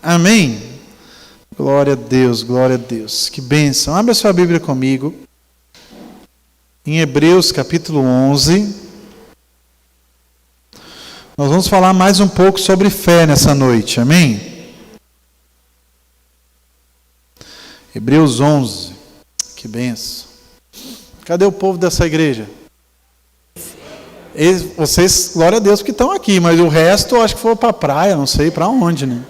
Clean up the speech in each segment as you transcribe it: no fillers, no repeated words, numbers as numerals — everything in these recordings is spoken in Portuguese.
Amém? Glória a Deus, glória a Deus. Que bênção. Abra sua Bíblia comigo. Em Hebreus capítulo 11. Nós vamos falar mais um pouco sobre fé nessa noite. Amém? Hebreus 11. Que bênção. Cadê o povo dessa igreja? Vocês, glória a Deus que estão aqui, mas o resto eu acho que foi para a praia, não sei para onde, né?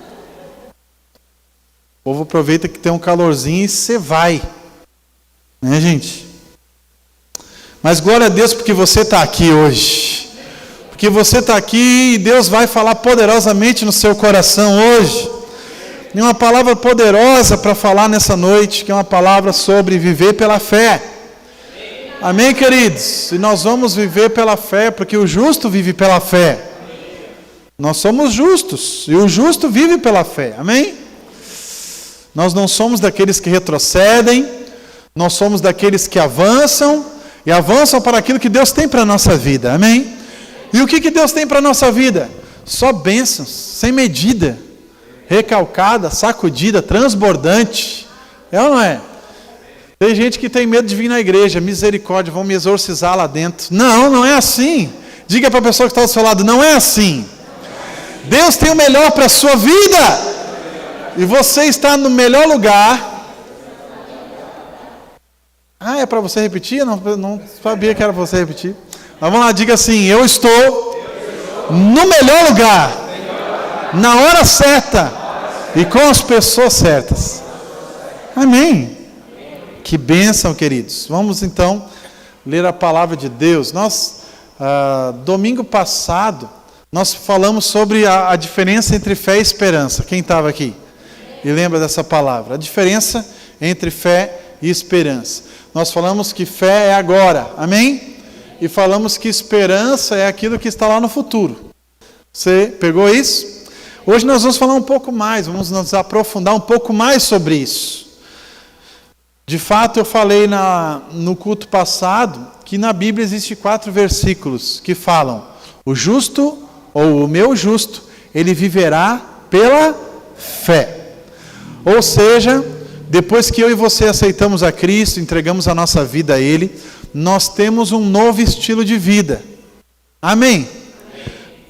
O povo aproveita que tem um calorzinho e você vai. Né, gente? Mas glória a Deus porque você está aqui hoje. Porque você está aqui e Deus vai falar poderosamente no seu coração hoje. Tem uma palavra poderosa para falar nessa noite, que é uma palavra sobre viver pela fé. Amém, queridos? E nós vamos viver pela fé, porque o justo vive pela fé. Nós somos justos, e o justo vive pela fé. Amém? Nós não somos daqueles que retrocedem, nós somos daqueles que avançam, e avançam para aquilo que Deus tem para a nossa vida. Amém? E o que Deus tem para a nossa vida? Só bênçãos, sem medida, recalcada, sacudida, transbordante. É ou não é? Tem gente que tem medo de vir na igreja, misericórdia, vão me exorcizar lá dentro. Não, não é assim. Diga para a pessoa que está ao seu lado, não é assim. Deus tem o melhor para a sua vida. E você está no melhor lugar. Ah, é para você repetir? Não sabia que era para você repetir. Mas vamos lá, diga assim, eu estou no melhor lugar, na hora certa e com as pessoas certas. Amém. Que bênção, queridos. Vamos então ler a palavra de Deus. Domingo passado, nós falamos sobre a diferença entre fé e esperança. Quem estava aqui? E lembra dessa palavra? A diferença entre fé e esperança. Nós falamos que fé é agora. Amém? E falamos que esperança é aquilo que está lá no futuro. Você pegou isso? Hoje nós vamos falar um pouco mais, vamos nos aprofundar um pouco mais sobre isso. De fato, eu falei no culto passado que na Bíblia existem 4 versículos que falam: o justo, ou o meu justo, ele viverá pela fé. Ou seja, depois que eu e você aceitamos a Cristo, entregamos a nossa vida a Ele, nós temos um novo estilo de vida. Amém?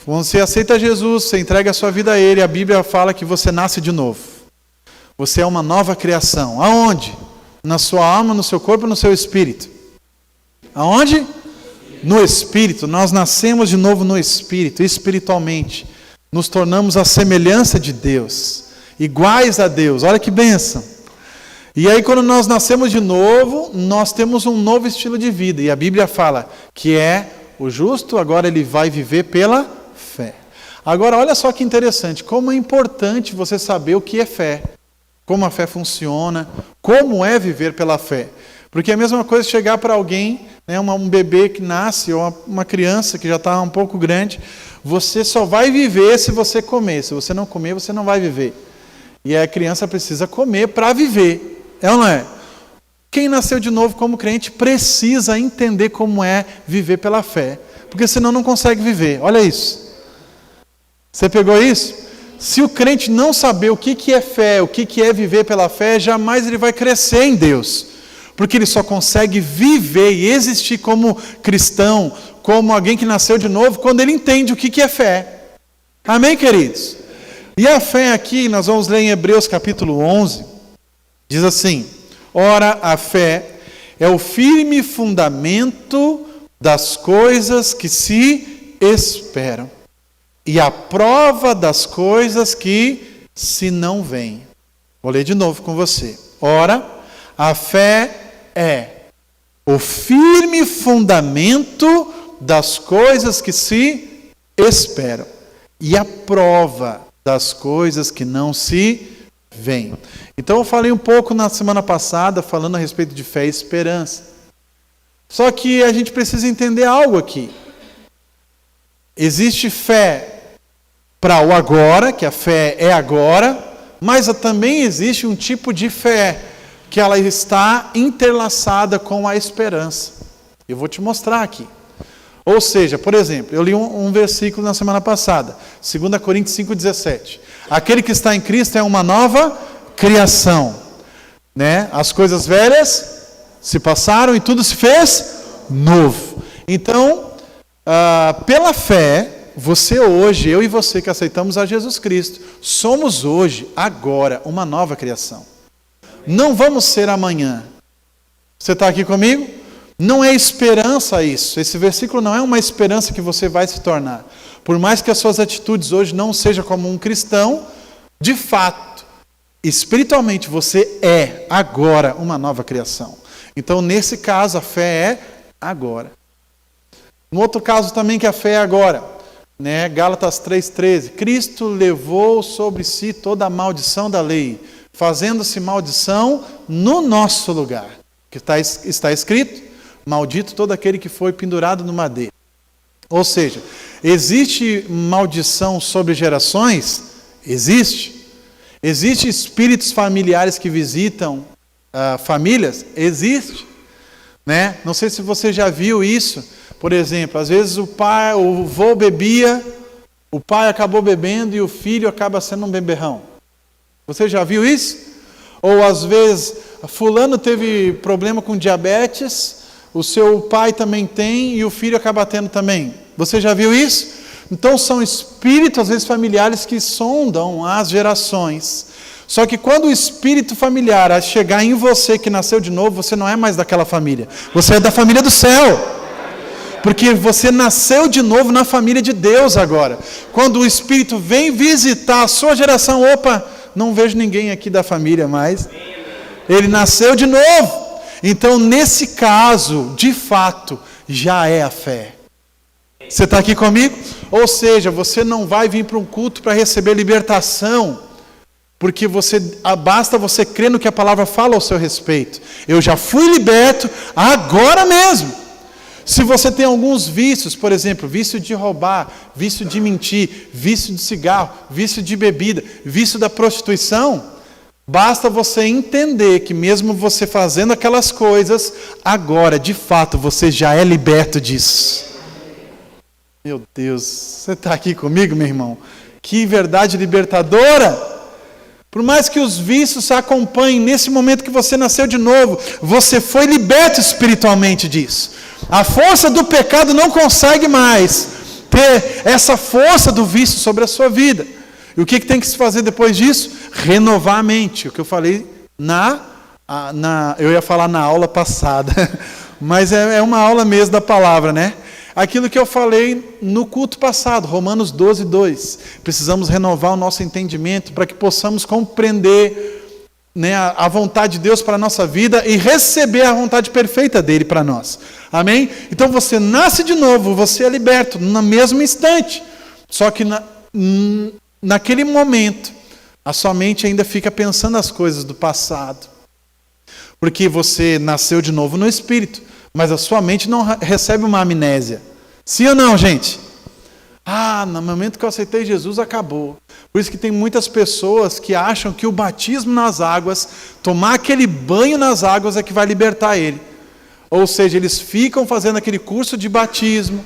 Quando você aceita Jesus, você entrega a sua vida a Ele, a Bíblia fala que você nasce de novo. Você é uma nova criação. Aonde? Na sua alma, no seu corpo, no seu espírito. Aonde? No espírito. Nós nascemos de novo no espírito, espiritualmente. Nos tornamos a semelhança de Deus, iguais a Deus. Olha que bênção. E aí quando nós nascemos de novo, nós temos um novo estilo de vida. E a Bíblia fala que é o justo, agora ele vai viver pela fé. Agora olha só que interessante, como é importante você saber o que é fé. Como a fé funciona, como é viver pela fé. Porque é a mesma coisa chegar para alguém, né, um bebê que nasce, ou uma criança que já está um pouco grande, você só vai viver se você comer. Se você não comer, você não vai viver. E a criança precisa comer para viver. É ou não é? Quem nasceu de novo como crente precisa entender como é viver pela fé. Porque senão não consegue viver. Olha isso. Você pegou isso? Se o crente não saber o que é fé, o que é viver pela fé, jamais ele vai crescer em Deus. Porque ele só consegue viver e existir como cristão, como alguém que nasceu de novo, quando ele entende o que é fé. Amém, queridos? E a fé aqui, nós vamos ler em Hebreus capítulo 11, diz assim: ora, a fé é o firme fundamento das coisas que se esperam. E a prova das coisas que se não veem. Vou ler de novo com você. Ora, a fé é o firme fundamento das coisas que se esperam. E a prova das coisas que não se veem. Então eu falei um pouco na semana passada, falando a respeito de fé e esperança. Só que a gente precisa entender algo aqui. Existe fé para o agora, que a fé é agora, mas também existe um tipo de fé que ela está interlaçada com a esperança. Eu vou te mostrar aqui. Ou seja, por exemplo, eu li um versículo na semana passada, 2 Coríntios 5,17. Aquele que está em Cristo é uma nova criação. Né? As coisas velhas se passaram e tudo se fez novo. Então, pela fé, você hoje, eu e você que aceitamos a Jesus Cristo, somos hoje, agora, uma nova criação. Não vamos ser amanhã. Você está aqui comigo? Não é esperança isso. Esse versículo não é uma esperança que você vai se tornar. Por mais que as suas atitudes hoje não sejam como um cristão, de fato, espiritualmente você é agora uma nova criação. Então, nesse caso, a fé é agora. No outro caso também que a fé é agora, né? Gálatas 3,13. Cristo levou sobre si toda a maldição da lei, fazendo-se maldição no nosso lugar. Que está escrito, maldito todo aquele que foi pendurado no madeiro. Ou seja, existe maldição sobre gerações? Existe. Existe espíritos familiares que visitam famílias? Existe. Né? Não sei se você já viu isso. Por exemplo, às vezes o avô bebia, o pai acabou bebendo e o filho acaba sendo um beberrão. Você já viu isso? Ou às vezes, fulano teve problema com diabetes, o seu pai também tem e o filho acaba tendo também. Você já viu isso? Então são espíritos, às vezes familiares, que sondam as gerações. Só que quando o espírito familiar chegar em você que nasceu de novo, você não é mais daquela família. Você é da família do céu. Porque você nasceu de novo na família de Deus agora. Quando o espírito vem visitar a sua geração, opa, não vejo ninguém aqui da família mais. Ele nasceu de novo. Então, nesse caso, de fato, já é a fé. Você está aqui comigo? Ou seja, você não vai vir para um culto para receber libertação, porque basta você crer no que a palavra fala ao seu respeito. Eu já fui liberto agora mesmo. Se você tem alguns vícios, por exemplo, vício de roubar, vício de mentir, vício de cigarro, vício de bebida, vício da prostituição, basta você entender que mesmo você fazendo aquelas coisas, agora, de fato, você já é liberto disso. Meu Deus, você está aqui comigo, meu irmão? Que verdade libertadora! Por mais que os vícios se acompanhem, nesse momento que você nasceu de novo, você foi liberto espiritualmente disso. A força do pecado não consegue mais ter essa força do vício sobre a sua vida. E o que tem que se fazer depois disso? Renovar a mente. O que eu falei eu ia falar na aula passada, mas é uma aula mesmo da palavra, né? Aquilo que eu falei no culto passado, Romanos 12:2. Precisamos renovar o nosso entendimento para que possamos compreender, né, a vontade de Deus para a nossa vida e receber a vontade perfeita dele para nós. Amém? Então você nasce de novo, você é liberto no mesmo instante. Só que naquele momento, a sua mente ainda fica pensando as coisas do passado. Porque você nasceu de novo no Espírito, mas a sua mente não recebe uma amnésia. Sim ou não, gente? No momento que eu aceitei Jesus, acabou. Por isso que tem muitas pessoas que acham que o batismo nas águas, tomar aquele banho nas águas é que vai libertar ele. Ou seja, eles ficam fazendo aquele curso de batismo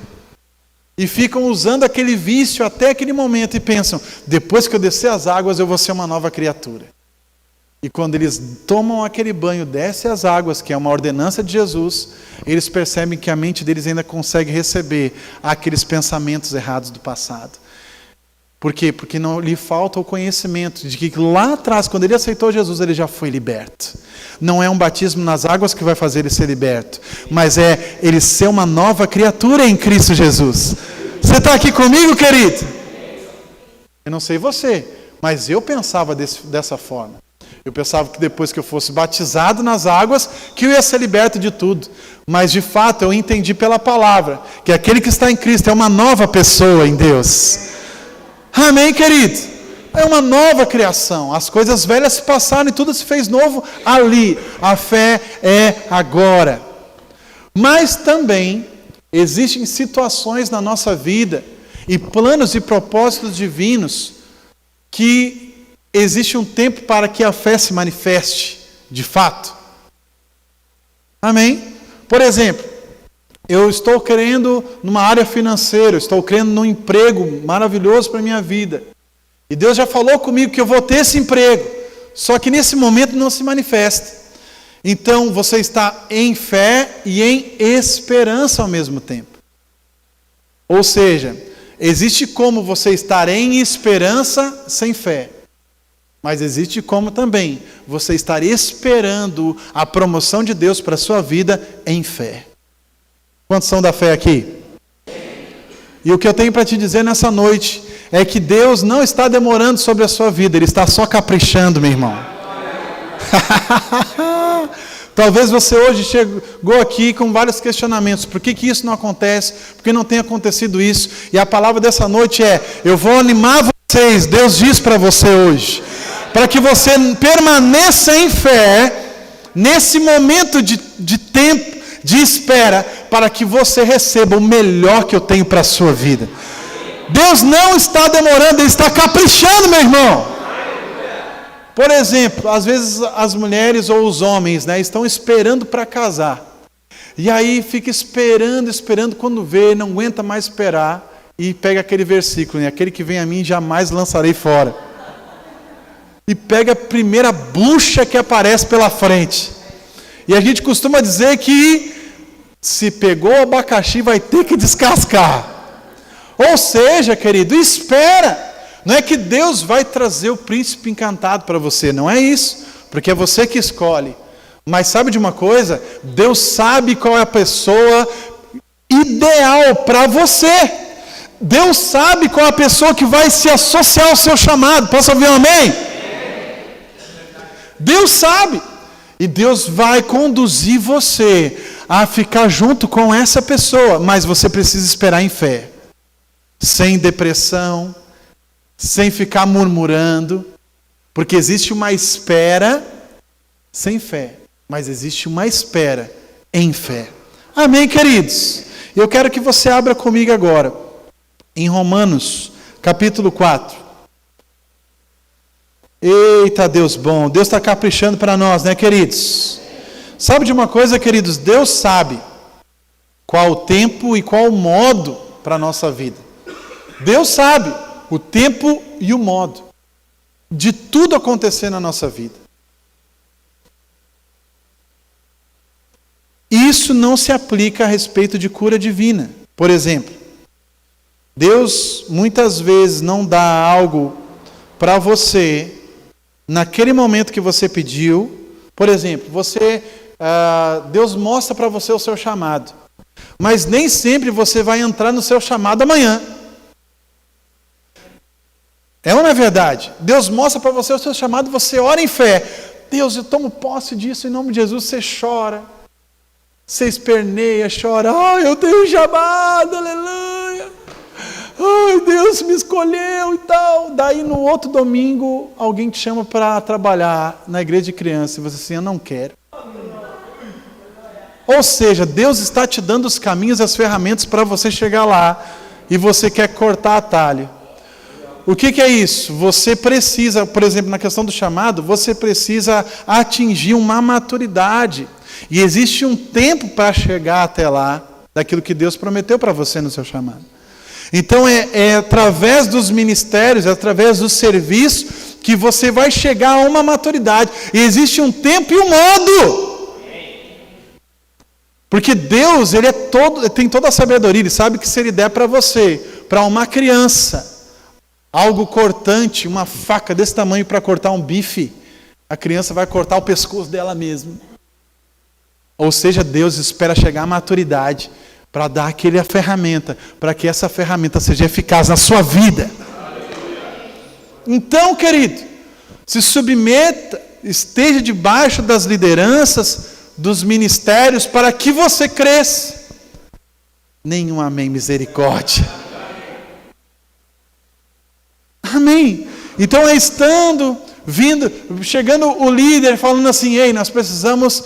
e ficam usando aquele vício até aquele momento e pensam, depois que eu descer as águas eu vou ser uma nova criatura. E quando eles tomam aquele banho, descem as águas, que é uma ordenança de Jesus, eles percebem que a mente deles ainda consegue receber aqueles pensamentos errados do passado. Por quê? Porque não lhe falta o conhecimento de que lá atrás, quando ele aceitou Jesus, ele já foi liberto. Não é um batismo nas águas que vai fazer ele ser liberto, mas é ele ser uma nova criatura em Cristo Jesus. Você está aqui comigo, querido? Eu não sei você, mas eu pensava dessa forma. Eu pensava que depois que eu fosse batizado nas águas, que eu ia ser liberto de tudo. Mas de fato eu entendi pela palavra, que aquele que está em Cristo é uma nova pessoa em Deus. Amém, querido? É uma nova criação. As coisas velhas se passaram e tudo se fez novo ali. A fé é agora. Mas também existem situações na nossa vida e planos e propósitos divinos que existe um tempo para que a fé se manifeste, de fato. Amém? Por exemplo, eu estou querendo numa área financeira, estou querendo num emprego maravilhoso para a minha vida. E Deus já falou comigo que eu vou ter esse emprego, só que nesse momento não se manifesta. Então você está em fé e em esperança ao mesmo tempo. Ou seja, existe como você estar em esperança sem fé. Mas existe como também você estar esperando a promoção de Deus para a sua vida em fé. Quantos são da fé aqui? E o que eu tenho para te dizer nessa noite é que Deus não está demorando sobre a sua vida, Ele está só caprichando, meu irmão. Talvez você hoje chegou aqui com vários questionamentos. Por que isso não acontece? Por que não tem acontecido isso? E a palavra dessa noite é: eu vou animar vocês. Deus diz para você hoje, para que você permaneça em fé, nesse momento de tempo, de espera, para que você receba o melhor que eu tenho para a sua vida. Deus não está demorando, Ele está caprichando, meu irmão. Por exemplo, às vezes as mulheres ou os homens, estão esperando para casar. E aí fica esperando, quando vê, não aguenta mais esperar, e pega aquele versículo, aquele que vem a mim jamais lançarei fora. E pega a primeira bucha que aparece pela frente. E a gente costuma dizer que se pegou o abacaxi vai ter que descascar. Ou seja, querido, espera. Não é que Deus vai trazer o príncipe encantado para você, não é isso, porque é você que escolhe. Mas sabe de uma coisa? Deus sabe qual é a pessoa ideal para você. Deus sabe qual é a pessoa que vai se associar ao seu chamado. Posso ouvir um amém? Deus sabe. E Deus vai conduzir você a ficar junto com essa pessoa. Mas você precisa esperar em fé. Sem depressão, sem ficar murmurando, porque existe uma espera sem fé, mas existe uma espera em fé. Amém, queridos? Eu quero que você abra comigo agora, em Romanos, capítulo 4. Eita, Deus bom, Deus está caprichando para nós, né, queridos? Sabe de uma coisa, queridos? Deus sabe qual o tempo e qual o modo para a nossa vida. Deus sabe o tempo e o modo de tudo acontecer na nossa vida. Isso não se aplica a respeito de cura divina. Por exemplo, Deus muitas vezes não dá algo para você naquele momento que você pediu. Por exemplo, Deus mostra para você o seu chamado, mas nem sempre você vai entrar no seu chamado amanhã. É ou não é verdade? Deus mostra para você o seu chamado, você ora em fé. Deus, eu tomo posse disso em nome de Jesus. Você chora, você esperneia, chora. Ai, eu tenho um chamado, aleluia. Ai, Deus me escolheu e tal. Daí no outro domingo, alguém te chama para trabalhar na igreja de criança. E você assim, eu não quero. Ou seja, Deus está te dando os caminhos e as ferramentas para você chegar lá. E você quer cortar atalho. O que é isso? Você precisa, por exemplo, na questão do chamado, você precisa atingir uma maturidade. E existe um tempo para chegar até lá, daquilo que Deus prometeu para você no seu chamado. Então é através dos ministérios, é através do serviço, que você vai chegar a uma maturidade. E existe um tempo e um modo. Porque Deus, Ele tem toda a sabedoria, Ele sabe que se Ele der para você, para uma criança, algo cortante, uma faca desse tamanho para cortar um bife, a criança vai cortar o pescoço dela mesma. Ou seja, Deus espera chegar à maturidade para dar aquela ferramenta, para que essa ferramenta seja eficaz na sua vida. Então, querido, se submeta, esteja debaixo das lideranças, dos ministérios, para que você cresça. Nenhum amém, misericórdia. Amém. Então chegando o líder falando assim, ei, nós precisamos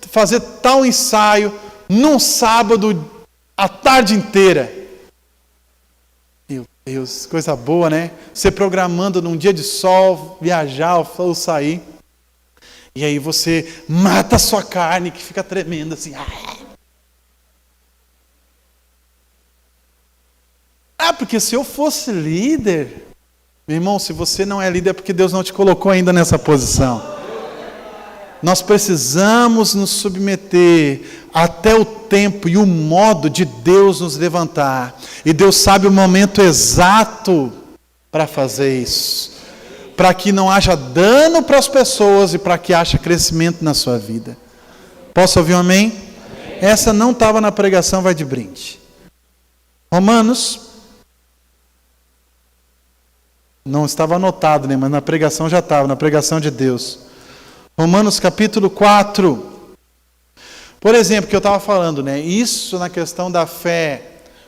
fazer tal ensaio num sábado a tarde inteira. Meu Deus, coisa boa, né? Você programando num dia de sol, viajar ou sair. E aí você mata a sua carne que fica tremendo assim. porque se eu fosse líder... Meu irmão, se você não é líder é porque Deus não te colocou ainda nessa posição. Nós precisamos nos submeter até o tempo e o modo de Deus nos levantar. E Deus sabe o momento exato para fazer isso. Para que não haja dano para as pessoas e para que haja crescimento na sua vida. Posso ouvir um amém? Amém. Essa não estava na pregação, vai de brinde. Romanos. Não estava anotado, né? Mas na pregação já estava, na pregação de Deus. Romanos capítulo 4. Por exemplo, que eu estava falando, né? Isso na questão da fé,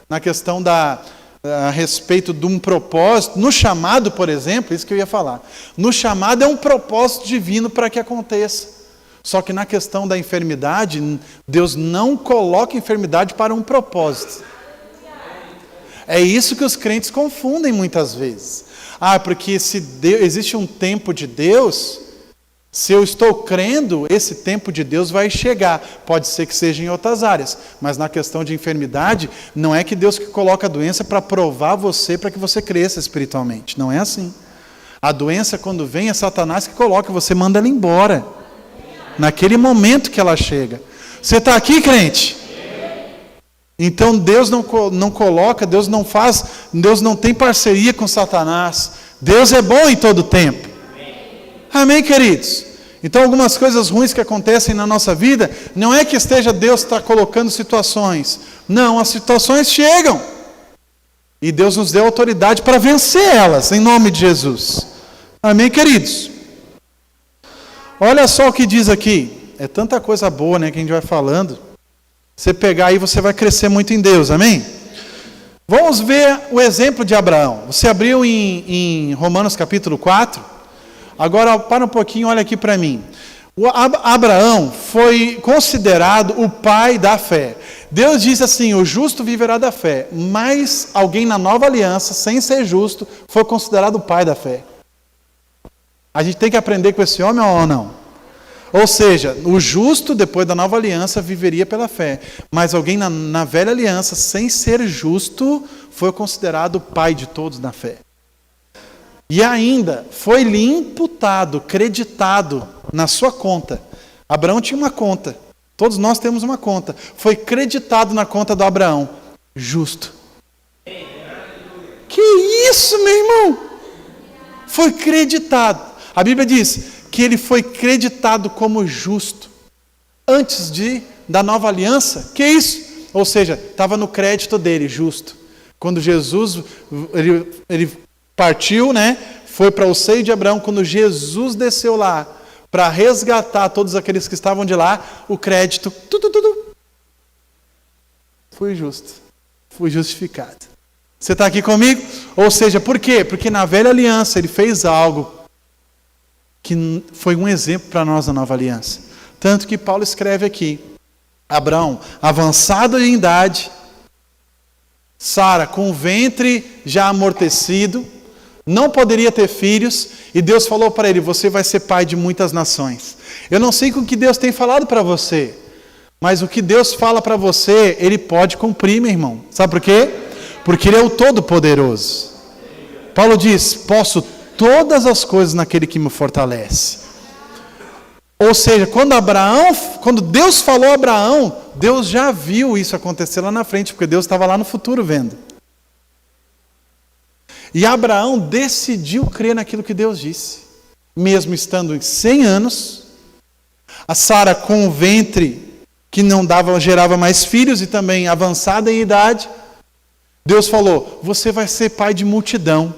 na questão a respeito de um propósito, no chamado, por exemplo, isso que eu ia falar. No chamado é um propósito divino para que aconteça. Só que na questão da enfermidade, Deus não coloca enfermidade para um propósito. É isso que os crentes confundem muitas vezes. Porque se existe um tempo de Deus, se eu estou crendo, esse tempo de Deus vai chegar. Pode ser que seja em outras áreas, mas na questão de enfermidade, não é que Deus que coloca a doença para provar você, para que você cresça espiritualmente. Não é assim. A doença, quando vem, é Satanás que coloca, você manda ela embora. Naquele momento que ela chega. Você está aqui, crente? Então Deus não coloca, Deus não faz, Deus não tem parceria com Satanás. Deus é bom em todo tempo. Amém, queridos? Então algumas coisas ruins que acontecem na nossa vida, não é que Deus está colocando situações. Não, as situações chegam. E Deus nos deu autoridade para vencer elas, em nome de Jesus. Amém, queridos? Olha só o que diz aqui. É tanta coisa boa, né, que a gente vai falando. Você pegar aí, você vai crescer muito em Deus, amém? Vamos ver o exemplo de Abraão. Você abriu em Romanos capítulo 4. Agora, para um pouquinho, olha aqui para mim. Abraão foi considerado o pai da fé. Deus diz assim, o justo viverá da fé. Mas alguém na nova aliança, sem ser justo, foi considerado o pai da fé. A gente tem que aprender com esse homem ou não? Ou seja, o justo, depois da nova aliança, viveria pela fé. Mas alguém na velha aliança, sem ser justo, foi considerado o pai de todos na fé. E ainda, foi-lhe imputado, creditado na sua conta. Abraão tinha uma conta. Todos nós temos uma conta. Foi creditado na conta do Abraão. Justo. Que isso, meu irmão? Foi creditado. A Bíblia diz que ele foi creditado como justo antes da nova aliança. Que isso? Ou seja, estava no crédito dele, justo. Quando Jesus ele partiu, né? Foi para o seio de Abraão. Quando Jesus desceu lá para resgatar todos aqueles que estavam de lá, o crédito, fui justo, fui justificado. Você está aqui comigo? Ou seja, por quê? Porque na velha aliança ele fez algo que foi um exemplo para nós na nova aliança. Tanto que Paulo escreve aqui, Abraão, avançado em idade, Sara com o ventre já amortecido, não poderia ter filhos, e Deus falou para ele, você vai ser pai de muitas nações. Eu não sei com o que Deus tem falado para você, mas o que Deus fala para você, Ele pode cumprir, meu irmão. Sabe por quê? Porque Ele é o Todo-Poderoso. Paulo diz, posso todas as coisas naquele que me fortalece. Ou seja, quando Deus falou a Abraão, Deus já viu isso acontecer lá na frente, porque Deus estava lá no futuro vendo. E Abraão decidiu crer naquilo que Deus disse. Mesmo estando em 100 anos, a Sara com o ventre que não gerava mais filhos e também avançada em idade, Deus falou, você vai ser pai de multidão.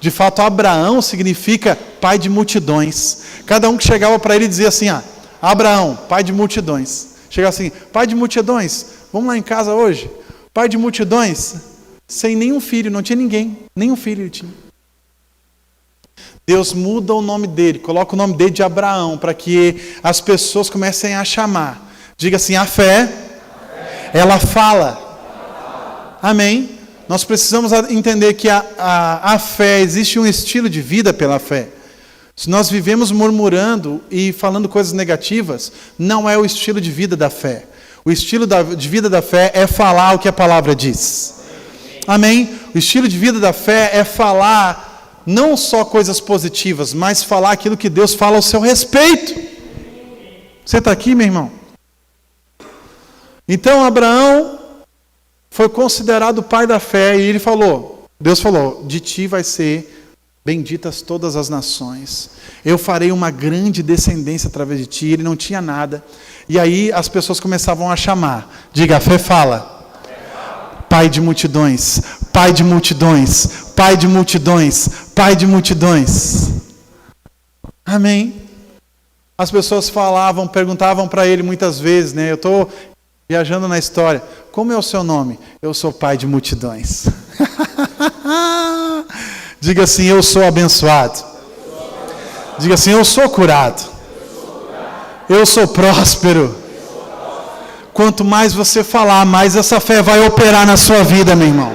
De fato, Abraão significa pai de multidões. Cada um que chegava para ele dizia assim, Abraão, pai de multidões. Chegava assim, pai de multidões, vamos lá em casa hoje? Pai de multidões, sem nenhum filho, não tinha ninguém, nenhum filho ele tinha. Deus muda o nome dele, coloca o nome dele de Abraão, para que as pessoas comecem a chamar. Diga assim, a fé, ela fala. Amém? Nós precisamos entender que a fé, existe um estilo de vida pela fé. Se nós vivemos murmurando e falando coisas negativas, não é o estilo de vida da fé. O estilo de vida da fé é falar o que a palavra diz. Amém? O estilo de vida da fé é falar não só coisas positivas, mas falar aquilo que Deus fala ao seu respeito. Você está aqui, meu irmão? Então Abraão foi considerado o pai da fé e ele falou, Deus falou, de ti vai ser benditas todas as nações. Eu farei uma grande descendência através de ti. Ele não tinha nada. E aí as pessoas começavam a chamar. Diga, a fé fala. Pai de multidões, pai de multidões, pai de multidões, pai de multidões. Amém? As pessoas falavam, perguntavam para ele muitas vezes, né? Eu estou viajando na história. Como é o seu nome? Eu sou pai de multidões. Diga assim, eu sou abençoado. Diga assim, eu sou curado. Eu sou próspero. Quanto mais você falar, mais essa fé vai operar na sua vida, meu irmão.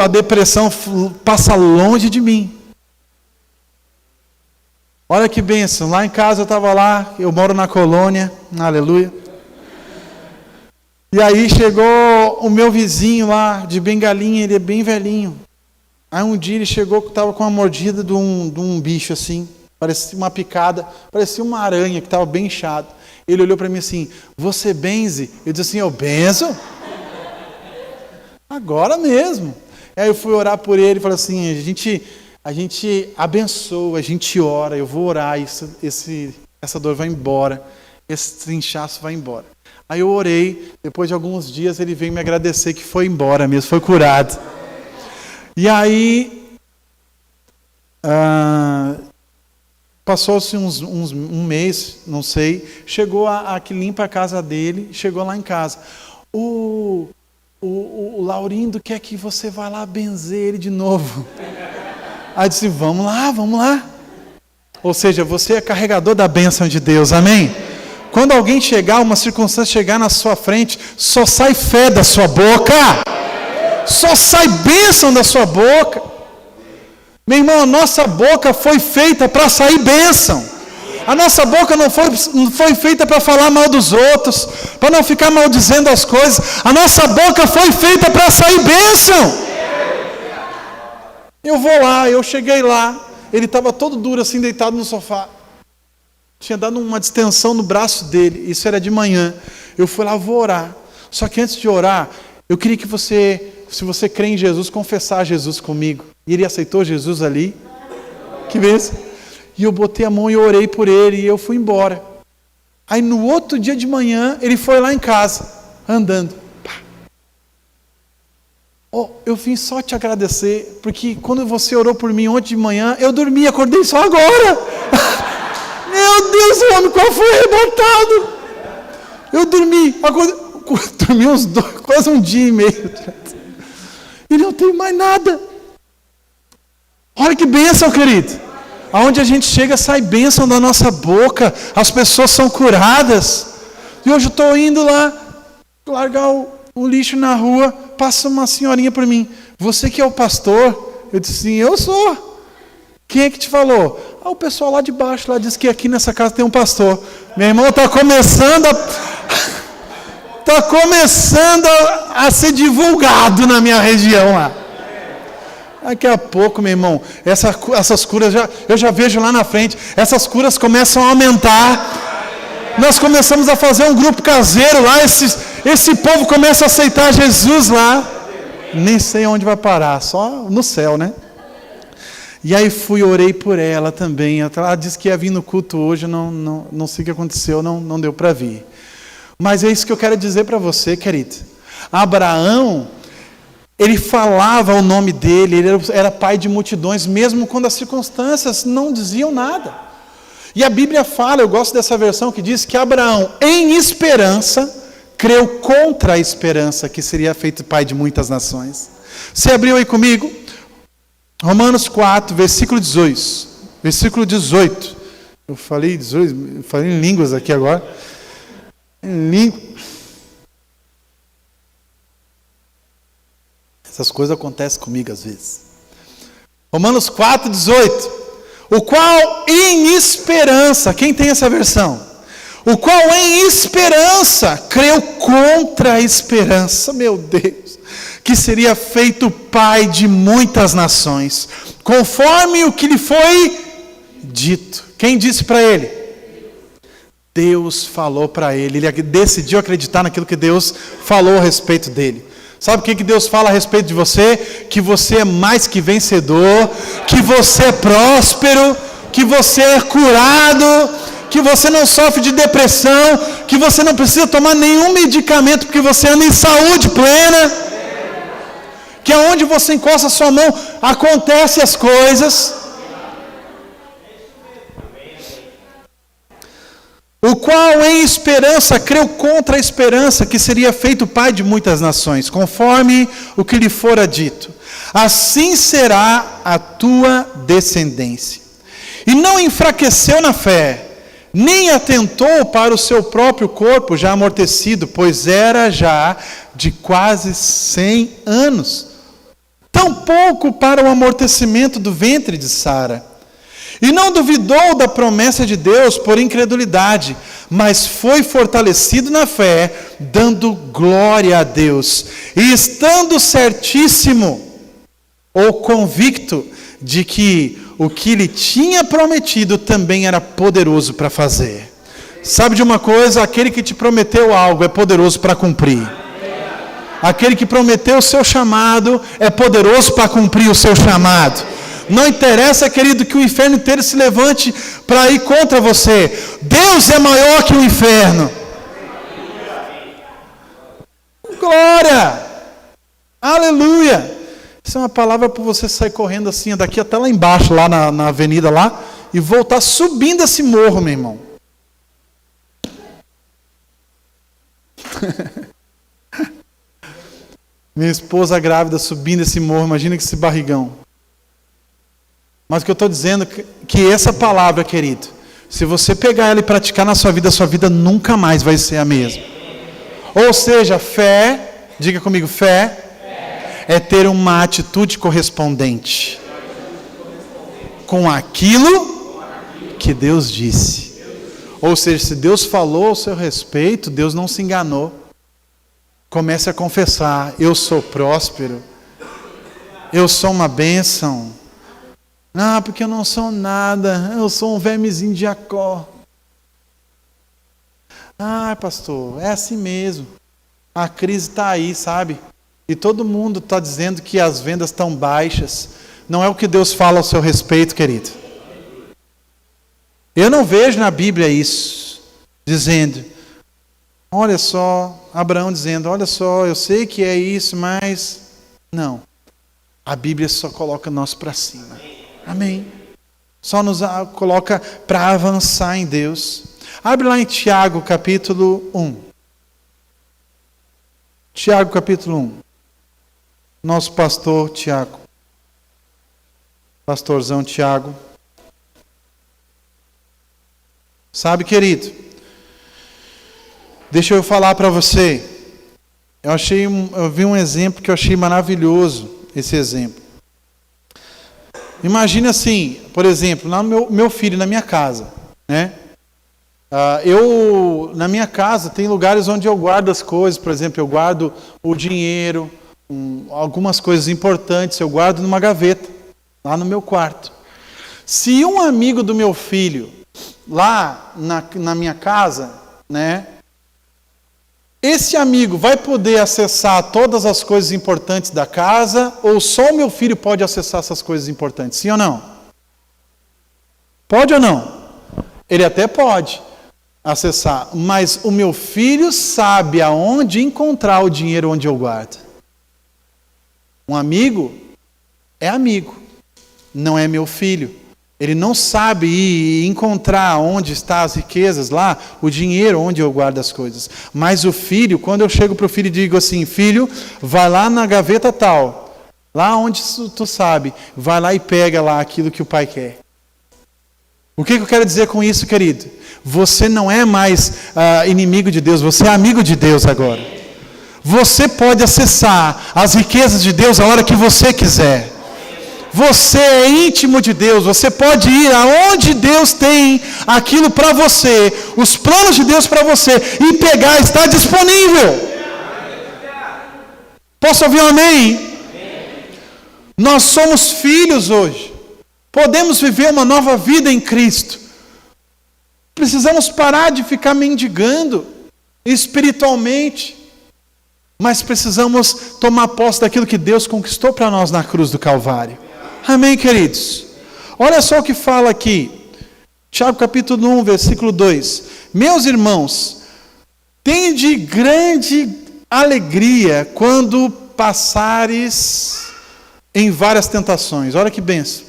A depressão passa longe de mim. Olha que bênção, lá em casa eu estava lá, eu moro na colônia, aleluia. E aí chegou o meu vizinho lá, de bengalinha, ele é bem velhinho. Aí um dia ele chegou, estava com uma mordida de um bicho assim, parecia uma picada, parecia uma aranha que estava bem inchado. Ele olhou para mim assim, você benze? Eu disse assim, eu benzo? Agora mesmo. Aí eu fui orar por ele e falei assim, a gente abençoa, a gente ora, eu vou orar, essa dor vai embora, esse inchaço vai embora. Aí eu orei, depois de alguns dias ele veio me agradecer que foi embora mesmo, foi curado. E aí, passou-se um mês, não sei, chegou a que limpa a casa dele, chegou lá em casa. O Laurindo quer que você vá lá benzer ele de novo. Aí eu disse, vamos lá. Ou seja, você é carregador da bênção de Deus, amém? Quando alguém chegar, uma circunstância chegar na sua frente, só sai fé da sua boca. Só sai bênção da sua boca. Meu irmão, a nossa boca foi feita para sair bênção. A nossa boca não foi feita para falar mal dos outros, para não ficar maldizendo as coisas. A nossa boca foi feita para sair bênção. Eu vou lá, eu cheguei lá, ele estava todo duro assim, deitado no sofá. Tinha dado uma distensão no braço dele, isso era de manhã. Eu fui lá, vou orar. Só que antes de orar, eu queria que você, se você crê em Jesus, confessar Jesus comigo. E ele aceitou Jesus ali. Que bênção. E eu botei a mão e orei por ele e eu fui embora. Aí no outro dia de manhã, ele foi lá em casa, andando. Eu vim só te agradecer, porque quando você orou por mim ontem de manhã, eu dormi, acordei só agora. Meu Deus, o homem qual foi arrebatado. Eu dormi, dormi quase um dia e meio. E não tenho mais nada. Olha que bênção, querido. Aonde a gente chega, sai bênção da nossa boca. As pessoas são curadas. E hoje eu estou indo lá, largar o lixo na rua, passa uma senhorinha para mim. Você que é o pastor? Eu disse sim, eu sou. Quem é que te falou? O pessoal lá de baixo, lá diz que aqui nessa casa tem um pastor. Meu irmão, está começando a ser divulgado na minha região lá. Daqui a pouco, meu irmão, essas curas, eu já vejo lá na frente, essas curas começam a aumentar. Nós começamos a fazer um grupo caseiro lá, esse povo começa a aceitar Jesus lá. Nem sei onde vai parar, só no céu, né? E aí orei por ela também. Ela disse que ia vir no culto hoje, não sei o que aconteceu, não deu para vir. Mas é isso que eu quero dizer para você, querido. Abraão, ele falava o nome dele, ele era pai de multidões, mesmo quando as circunstâncias não diziam nada. E a Bíblia fala, eu gosto dessa versão que diz que Abraão, em esperança, creu contra a esperança que seria feito pai de muitas nações. Você abriu aí comigo? Romanos 4, versículo 18. Versículo 18. Eu falei 18, eu falei em línguas aqui agora. Essas coisas acontecem comigo às vezes. Romanos 4, 18. O qual em esperança, quem tem essa versão? O qual em esperança creu contra a esperança. Meu Deus. que seria feito pai de muitas nações, conforme o que lhe foi dito. Quem disse para ele? Deus falou para ele. Ele decidiu acreditar naquilo que Deus falou a respeito dele. Sabe o que Deus fala a respeito de você? Que você é mais que vencedor, que você é próspero, que você é curado, que você não sofre de depressão, que você não precisa tomar nenhum medicamento porque você anda em saúde plena, que aonde você encosta a sua mão acontecem as coisas. O qual em esperança creu contra a esperança, que seria feito pai de muitas nações, conforme o que lhe fora dito. Assim será a tua descendência. E não enfraqueceu na fé, nem atentou para o seu próprio corpo já amortecido, pois era já de quase 100 anos. Tampouco para o amortecimento do ventre de Sara. E não duvidou da promessa de Deus por incredulidade, mas foi fortalecido na fé, dando glória a Deus, e estando certíssimo, ou convicto, de que o que lhe tinha prometido também era poderoso para fazer. Sabe de uma coisa? Aquele que te prometeu algo é poderoso para cumprir. Aquele que prometeu o seu chamado é poderoso para cumprir o seu chamado. Não interessa, querido, que o inferno inteiro se levante para ir contra você. Deus é maior que o inferno. Glória! Aleluia! Isso é uma palavra para você sair correndo assim, daqui até lá embaixo, lá na avenida lá, e voltar subindo esse morro, meu irmão. Minha esposa grávida subindo esse morro, imagina que esse barrigão. Mas o que eu estou dizendo é que essa palavra, querido, se você pegar ela e praticar na sua vida nunca mais vai ser a mesma. Ou seja, fé, diga comigo, fé é ter uma atitude correspondente com aquilo que Deus disse. Ou seja, se Deus falou ao seu respeito, Deus não se enganou. Comece a confessar: eu sou próspero, eu sou uma bênção. Ah, porque eu não sou nada, eu sou um vermezinho de Jacó. Ah, pastor, é assim mesmo. A crise está aí, sabe? E todo mundo está dizendo que as vendas estão baixas. Não é o que Deus fala ao seu respeito, querido. Eu não vejo na Bíblia isso, dizendo, olha só, Abraão dizendo, olha só, eu sei que é isso, mas... Não, a Bíblia só coloca nós para cima. Amém. Só nos coloca para avançar em Deus. Abre lá em Tiago, capítulo 1. Tiago, capítulo 1. Nosso pastor Tiago. Pastorzão Tiago. Sabe, querido, deixa eu falar para você. Eu vi um exemplo que eu achei maravilhoso, esse exemplo. Imagina assim, por exemplo, lá no meu filho, na minha casa, né? Na minha casa tem lugares onde eu guardo as coisas, por exemplo, eu guardo o dinheiro, algumas coisas importantes, eu guardo numa gaveta, lá no meu quarto. Se um amigo do meu filho, lá na minha casa, né? Esse amigo vai poder acessar todas as coisas importantes da casa, ou só o meu filho pode acessar essas coisas importantes? Sim ou não? Pode ou não? Ele até pode acessar, mas o meu filho sabe aonde encontrar o dinheiro onde eu guardo. Um amigo é amigo, não é meu filho. Ele não sabe ir encontrar onde estão as riquezas lá, o dinheiro onde eu guardo as coisas. Mas o filho, quando eu chego para o filho e digo assim, filho, vai lá na gaveta tal, lá onde tu sabe, vai lá e pega lá aquilo que o pai quer. O que eu quero dizer com isso, querido? Você não é mais inimigo de Deus, você é amigo de Deus agora. Você pode acessar as riquezas de Deus a hora que você quiser. Você é íntimo de Deus, você pode ir aonde Deus tem aquilo para você, os planos de Deus para você, e pegar, está disponível. Posso ouvir um amém? Amém? Nós somos filhos hoje. Podemos viver uma nova vida em Cristo. Precisamos parar de ficar mendigando espiritualmente. Mas precisamos tomar posse daquilo que Deus conquistou para nós na cruz do Calvário. Amém, queridos? Olha só o que fala aqui. Tiago capítulo 1, versículo 2. Meus irmãos, tende grande alegria quando passares em várias tentações. Olha que bênção.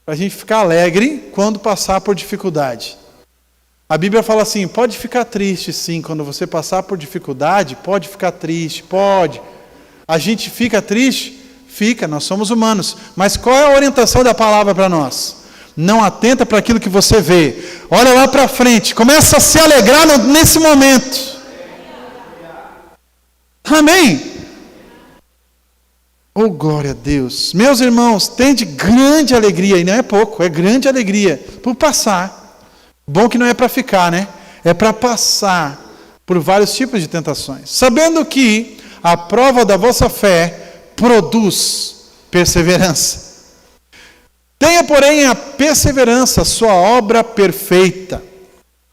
Para a gente ficar alegre quando passar por dificuldade. A Bíblia fala assim, pode ficar triste sim, quando você passar por dificuldade, pode ficar triste, pode. A gente fica triste? Fica, nós somos humanos. Mas qual é a orientação da palavra para nós? Não atenta para aquilo que você vê. Olha lá para frente, começa a se alegrar nesse momento. Amém? Oh, glória a Deus. Meus irmãos, tende grande alegria, e não é pouco, é grande alegria, por passar. Bom que não é para ficar, né? É para passar por vários tipos de tentações. Sabendo que a prova da vossa fé produz perseverança. Tenha, porém, a perseverança, sua obra perfeita,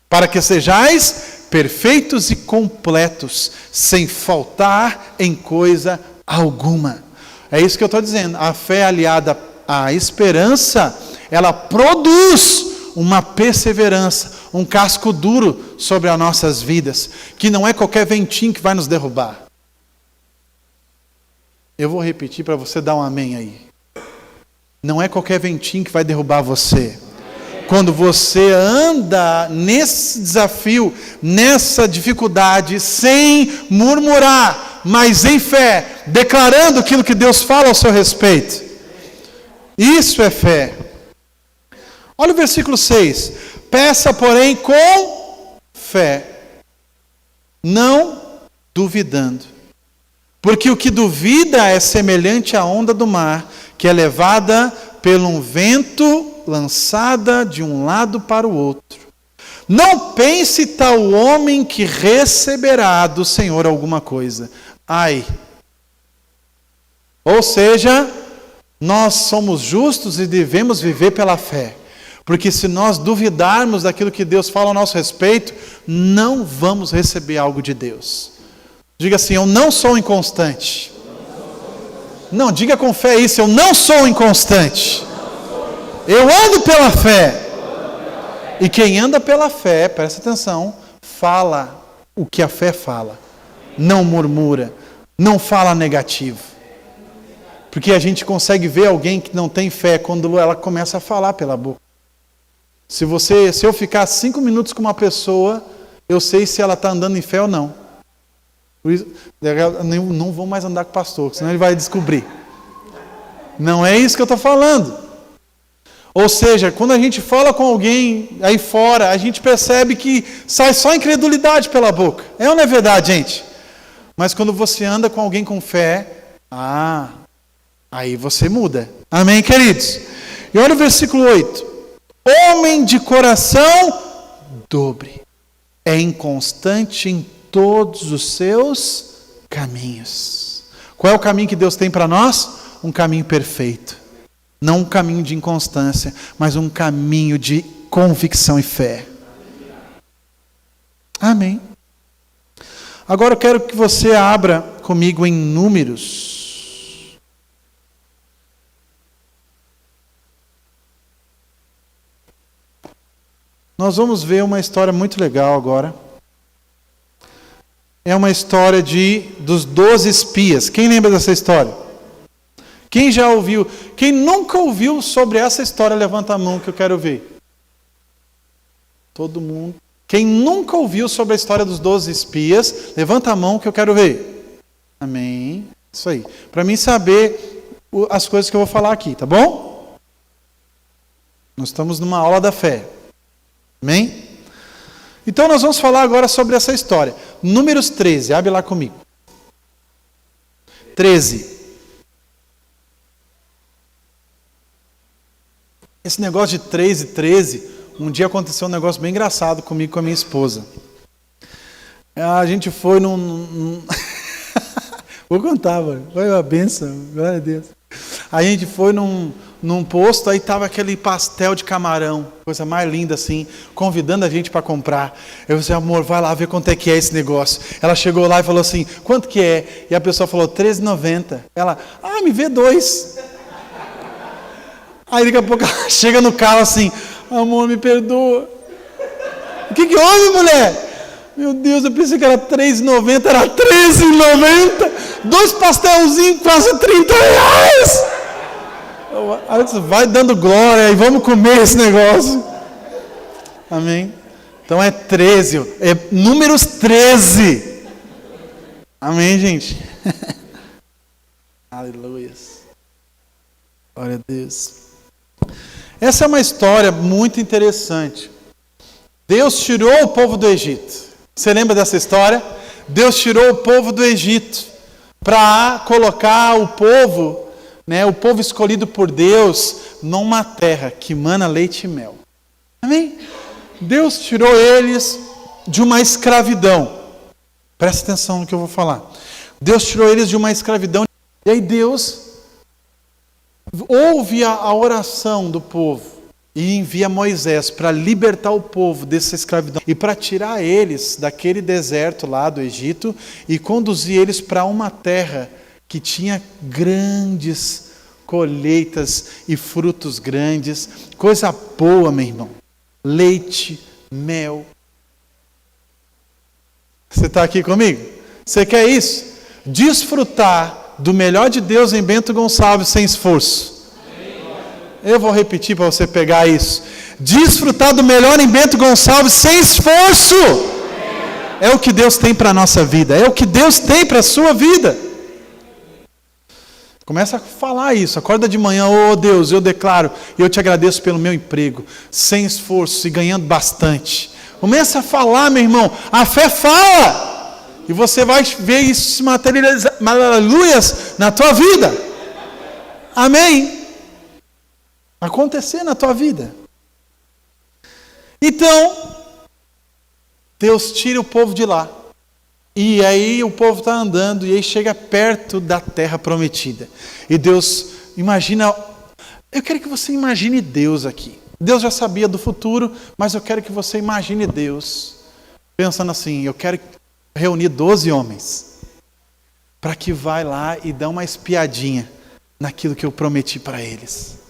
para que sejais perfeitos e completos, sem faltar em coisa alguma. É isso que eu estou dizendo. A fé aliada à esperança, ela produz uma perseverança, um casco duro sobre as nossas vidas, que não é qualquer ventinho que vai nos derrubar. Eu vou repetir para você dar um amém aí. Não é qualquer ventinho que vai derrubar você. Quando você anda nesse desafio, nessa dificuldade, sem murmurar, mas em fé, declarando aquilo que Deus fala ao seu respeito. Isso é fé. Olha o versículo 6. Peça, porém, com fé, não duvidando. Porque o que duvida é semelhante à onda do mar, que é levada pelo um vento, lançada de um lado para o outro. Não pense tal homem que receberá do Senhor alguma coisa. Ai! Ou seja, nós somos justos e devemos viver pela fé. Porque se nós duvidarmos daquilo que Deus fala ao nosso respeito, não vamos receber algo de Deus. Diga assim, eu não sou inconstante. Não, diga com fé isso, eu não sou inconstante. Eu ando pela fé. E quem anda pela fé, presta atenção, fala o que a fé fala. Não murmura, não fala negativo. Porque a gente consegue ver alguém que não tem fé quando ela começa a falar pela boca. Se eu ficar 5 minutos com uma pessoa, eu sei se ela está andando em fé ou não. Por isso, eu não vou mais andar com o pastor, senão ele vai descobrir. Não é isso que eu estou falando. Ou seja, quando a gente fala com alguém aí fora, a gente percebe que sai só incredulidade pela boca. É ou não é verdade, gente? Mas quando você anda com alguém com fé, aí você muda. Amém, queridos? E olha o versículo 8. Homem de coração dobre, é inconstante em todos os seus caminhos. Qual é o caminho que Deus tem para nós? Um caminho perfeito. Não um caminho de inconstância, mas um caminho de convicção e fé. Amém. Agora eu quero que você abra comigo em Números. Nós vamos ver uma história muito legal agora. É uma história dos 12 espias. Quem lembra dessa história? Quem já ouviu? Quem nunca ouviu sobre essa história, levanta a mão que eu quero ver. Todo mundo. Quem nunca ouviu sobre a história dos 12 espias, levanta a mão que eu quero ver. Amém. Isso aí. Para mim saber as coisas que eu vou falar aqui, tá bom? Nós estamos numa aula da fé. Amém? Então nós vamos falar agora sobre essa história. Números 13, abre lá comigo. 13. Esse negócio de 3 e 13, um dia aconteceu um negócio bem engraçado comigo e com a minha esposa. A gente foi Vou contar, mano. Foi uma bênção, glória a Deus. Aí a gente foi num posto, aí tava aquele pastel de camarão, coisa mais linda assim, convidando a gente para comprar. Eu disse, amor, vai lá ver quanto é que é esse negócio. Ela chegou lá e falou assim, quanto que é? E a pessoa falou, R$13,90. Ela, me vê 2. Aí daqui a pouco ela chega no carro assim, amor, me perdoa. O que houve, mulher? Meu Deus, eu pensei que era R$3,90, era R$13,90. 2 pastelzinhos, quase R$30. Aí você vai dando glória e vamos comer esse negócio. Amém? Então é 13, é números 13. Amém, gente? Aleluia. Glória a Deus. Essa é uma história muito interessante. Deus tirou o povo do Egito. Você lembra dessa história? Deus tirou o povo do Egito para colocar o povo, o povo escolhido por Deus, numa terra que mana leite e mel. Amém? Deus tirou eles de uma escravidão. Presta atenção no que eu vou falar. Deus tirou eles de uma escravidão. E aí Deus ouve a oração do povo e envia Moisés para libertar o povo dessa escravidão e para tirar eles daquele deserto lá do Egito e conduzir eles para uma terra que tinha grandes colheitas e frutos grandes, coisa boa, meu irmão, leite, mel. Você está aqui comigo? Você quer isso? Desfrutar do melhor de Deus em Bento Gonçalves sem esforço. Eu vou repetir para você pegar isso. Desfrutar do melhor em Bento Gonçalves sem esforço. É o que Deus tem para a nossa vida. É o que Deus tem para a sua vida. Começa a falar isso. Acorda de manhã. Oh Deus, eu declaro. E eu te agradeço pelo meu emprego. Sem esforço e ganhando bastante. Começa a falar, meu irmão. A fé fala. E você vai ver isso se materializar. Aleluias, na tua vida. Amém. Acontecer na tua vida. Então, Deus tira o povo de lá. E aí o povo está andando e aí chega perto da terra prometida. E Deus imagina, eu quero que você imagine Deus aqui. Deus já sabia do futuro, mas eu quero que você imagine Deus pensando assim, eu quero reunir 12 homens para que vai lá e dá uma espiadinha naquilo que eu prometi para eles.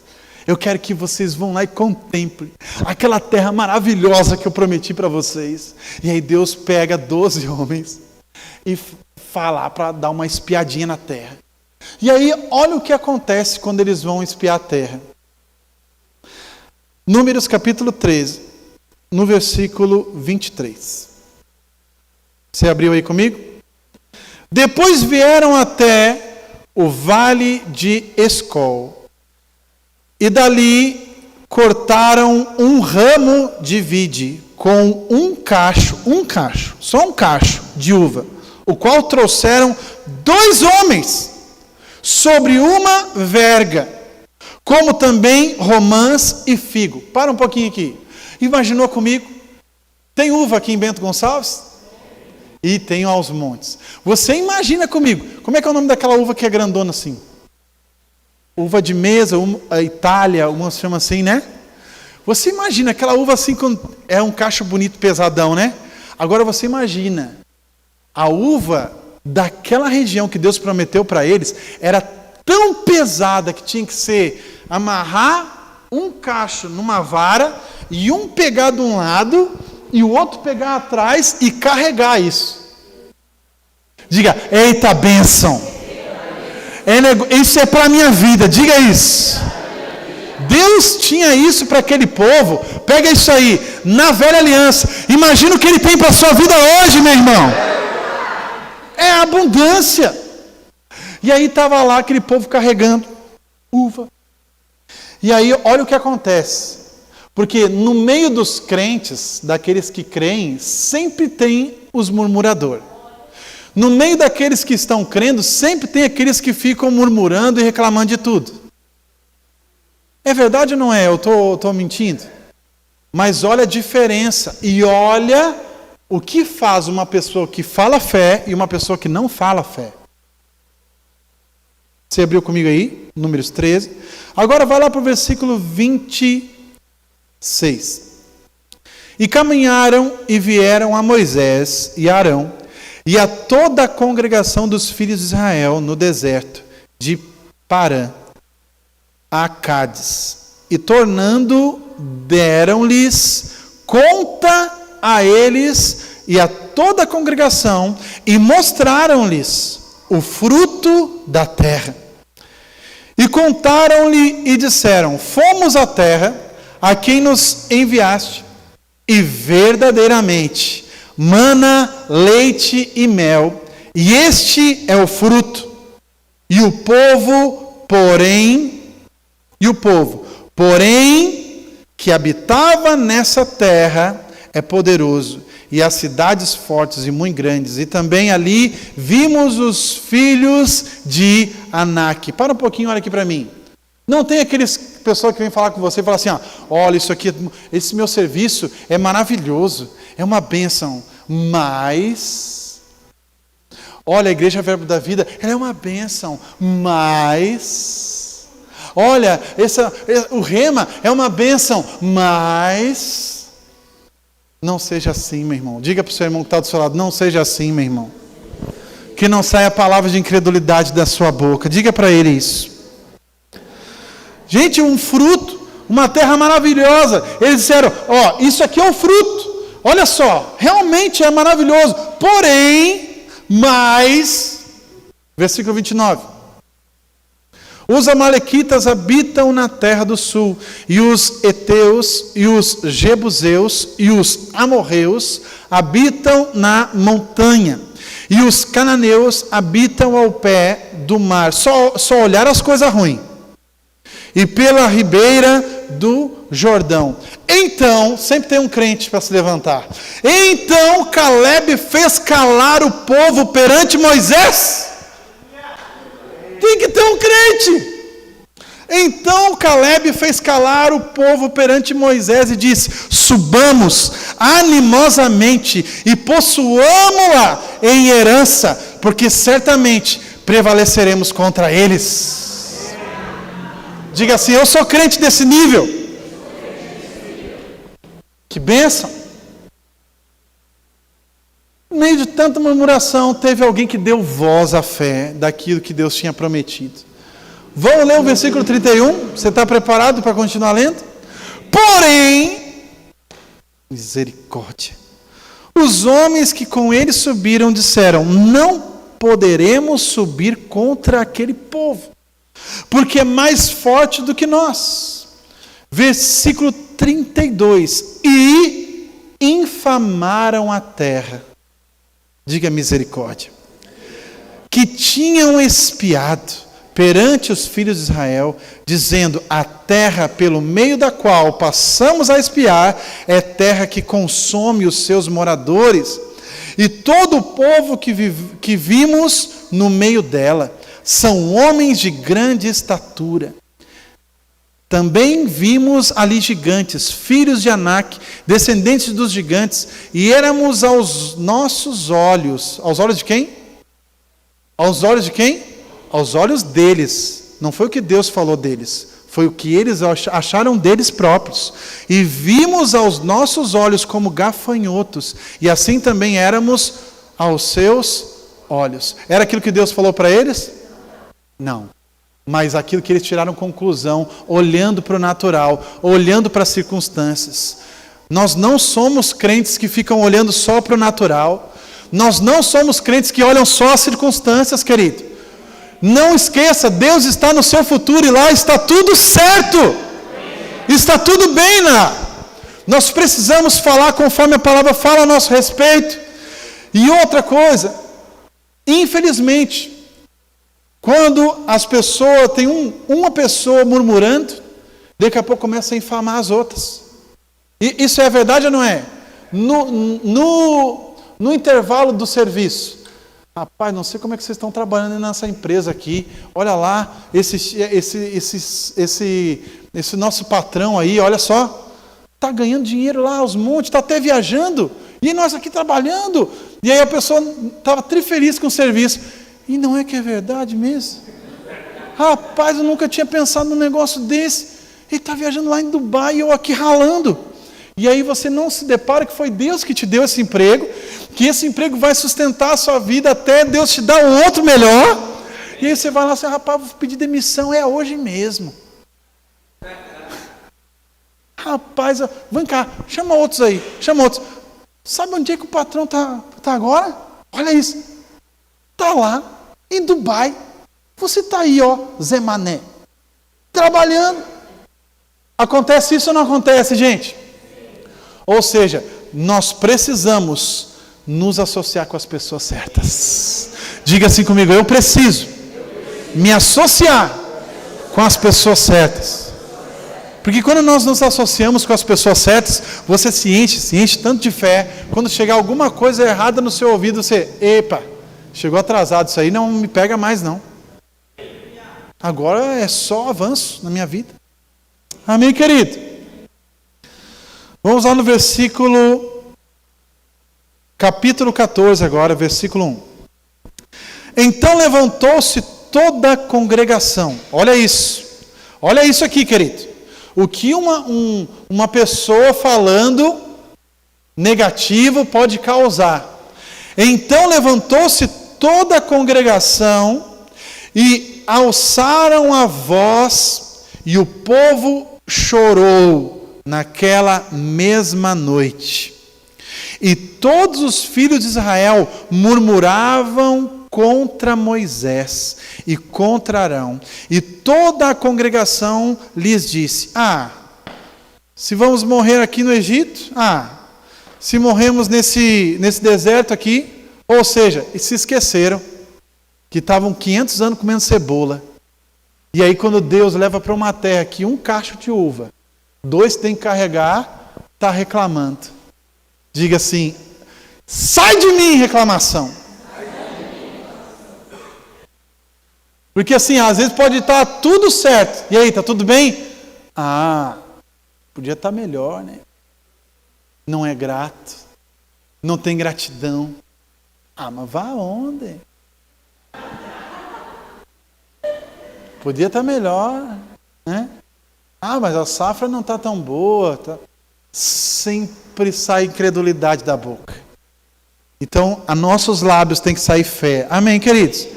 Eu quero que vocês vão lá e contemplem aquela terra maravilhosa que eu prometi para vocês. E aí Deus pega 12 homens e fala para dar uma espiadinha na terra. E aí olha o que acontece quando eles vão espiar a terra. Números capítulo 13, no versículo 23. Você abriu aí comigo? Depois vieram até o vale de Escol. E dali cortaram um ramo de vide com só um cacho de uva, o qual trouxeram 2 homens sobre uma verga, como também romãs e figo. Para um pouquinho aqui. Imaginou comigo? Tem uva aqui em Bento Gonçalves? E tem aos montes. Você imagina comigo, como é que é o nome daquela uva que é grandona assim? Uva de mesa, a Itália, umas chamam assim, né? Você imagina aquela uva assim, é um cacho bonito, pesadão, né? Agora você imagina, a uva daquela região que Deus prometeu para eles, era tão pesada que tinha que ser amarrar um cacho numa vara, e um pegar de um lado, e o outro pegar atrás e carregar isso. Diga, eita bênção! Isso é para a minha vida, diga isso. Deus tinha isso para aquele povo. Pega isso aí, na velha aliança. Imagina o que Ele tem para a sua vida hoje, meu irmão. É abundância. E aí estava lá aquele povo carregando uva. E aí olha o que acontece. Porque no meio dos crentes, daqueles que creem, sempre tem os murmuradores. No meio daqueles que estão crendo, sempre tem aqueles que ficam murmurando e reclamando de tudo. É verdade ou não é? Eu estou mentindo? Mas olha a diferença. E olha o que faz uma pessoa que fala fé e uma pessoa que não fala fé. Você abriu comigo aí, Números 13. Agora vai lá para o versículo 26. E caminharam e vieram a Moisés e a Arão e a toda a congregação dos filhos de Israel no deserto de Parã a Cádiz. E tornando, deram-lhes conta a eles e a toda a congregação e mostraram-lhes o fruto da terra. E contaram-lhe e disseram: fomos à terra a quem nos enviaste, e verdadeiramente mana, leite e mel, e este é o fruto. E o povo, porém, que habitava nessa terra é poderoso, e as cidades fortes e muito grandes. E também ali vimos os filhos de Anak. Para um pouquinho, olha aqui para mim. Não tem aqueles pessoas que vêm falar com você e falam assim: olha, isso aqui, esse meu serviço é maravilhoso, é uma bênção, mas olha, a Igreja Verbo da Vida, ela é uma bênção, mas olha, o Rema é uma bênção, mas não seja assim, meu irmão. Diga para o seu irmão que está do seu lado: não seja assim, meu irmão. Que não saia palavra de incredulidade da sua boca. Diga para ele isso. Gente, um fruto, uma terra maravilhosa. Eles disseram: isso aqui é o fruto. Olha só, realmente é maravilhoso. Porém, versículo 29. Os amalequitas habitam na terra do sul, e os heteus, e os jebuseus, e os amorreus habitam na montanha, e os cananeus habitam ao pé do mar. Só olhar as coisas ruins. E pela ribeira do Jordão. Então, sempre tem um crente para se levantar. Então Caleb fez calar o povo perante Moisés. Tem que ter um crente. Então Caleb fez calar o povo perante Moisés e disse: subamos animosamente e possuamo-la em herança, porque certamente prevaleceremos contra eles. Diga assim: eu sou crente desse nível. Que bênção. No meio de tanta murmuração, teve alguém que deu voz à fé daquilo que Deus tinha prometido. Vamos ler o versículo 31? Você está preparado para continuar lendo? Porém, misericórdia, os homens que com ele subiram disseram: não poderemos subir contra aquele povo, porque é mais forte do que nós. Versículo 32. E infamaram a terra. Diga misericórdia. Que tinham espiado perante os filhos de Israel, dizendo: a terra pelo meio da qual passamos a espiar é terra que consome os seus moradores, e todo o povo que vimos no meio dela são homens de grande estatura. Também vimos ali gigantes, filhos de Anak, descendentes dos gigantes, e éramos aos nossos olhos. Aos olhos de quem? Aos olhos de quem? Aos olhos deles. Não foi o que Deus falou deles, foi o que eles acharam deles próprios. E vimos aos nossos olhos como gafanhotos, e assim também éramos aos seus olhos. Era aquilo que Deus falou para eles? Não. Mas aquilo que eles tiraram conclusão, olhando para o natural, olhando para as circunstâncias. Nós não somos crentes que ficam olhando só para o natural. Nós não somos crentes que olham só as circunstâncias, querido. Não esqueça, Deus está no seu futuro e lá está tudo certo. Está tudo bem lá. Nós precisamos falar conforme a palavra fala a nosso respeito. E outra coisa, infelizmente, quando as pessoas, tem uma pessoa murmurando, daqui a pouco começa a infamar as outras. E isso é verdade ou não é? No intervalo do serviço: rapaz, não sei como é que vocês estão trabalhando nessa empresa aqui. Olha lá, esse nosso patrão aí, olha só, está ganhando dinheiro lá aos montes, está até viajando, e nós aqui trabalhando. E aí a pessoa estava trifeliz com o serviço. E não é que é verdade mesmo? Rapaz, eu nunca tinha pensado num negócio desse. Ele está viajando lá em Dubai e eu aqui ralando. E aí você não se depara que foi Deus que te deu esse emprego, que esse emprego vai sustentar a sua vida até Deus te dar um outro melhor. E aí você vai lá e fala, rapaz, vou pedir demissão, é hoje mesmo. Rapaz, vem cá, chama outros aí, chama outros. Sabe onde é que o patrão está agora? Olha isso. Está lá, em Dubai. Você está aí, ó, Zé Mané, trabalhando. Acontece isso ou não acontece, gente? Ou seja, nós precisamos nos associar com as pessoas certas. Diga assim comigo, eu preciso me associar com as pessoas certas. Porque quando nós nos associamos com as pessoas certas, você se enche tanto de fé, quando chegar alguma coisa errada no seu ouvido, você, epa, chegou atrasado, isso aí não me pega mais não. Agora é só avanço na minha vida. Amém, querido? Vamos lá no capítulo 14 agora, versículo 1. Então levantou-se toda a congregação. Olha isso aqui, querido. O que uma pessoa falando negativo pode causar. Então levantou-se toda a congregação e alçaram a voz, e o povo chorou naquela mesma noite. E todos os filhos de Israel murmuravam contra Moisés e contra Arão. E toda a congregação lhes disse, se vamos morrer aqui no Egito, se morremos nesse deserto aqui, ou seja, e se esqueceram que estavam 500 anos comendo cebola. E aí quando Deus leva para uma terra que um cacho de uva, 2 tem que carregar, está reclamando. Diga assim, sai de mim, reclamação. Porque assim, às vezes pode estar tudo certo. E aí, está tudo bem? Podia estar melhor, né? Não é grato. Não tem gratidão. Mas vá aonde? Podia estar melhor, né? Mas a safra não está tão boa. Sempre sai incredulidade da boca. Então, a nossos lábios tem que sair fé. Amém, queridos?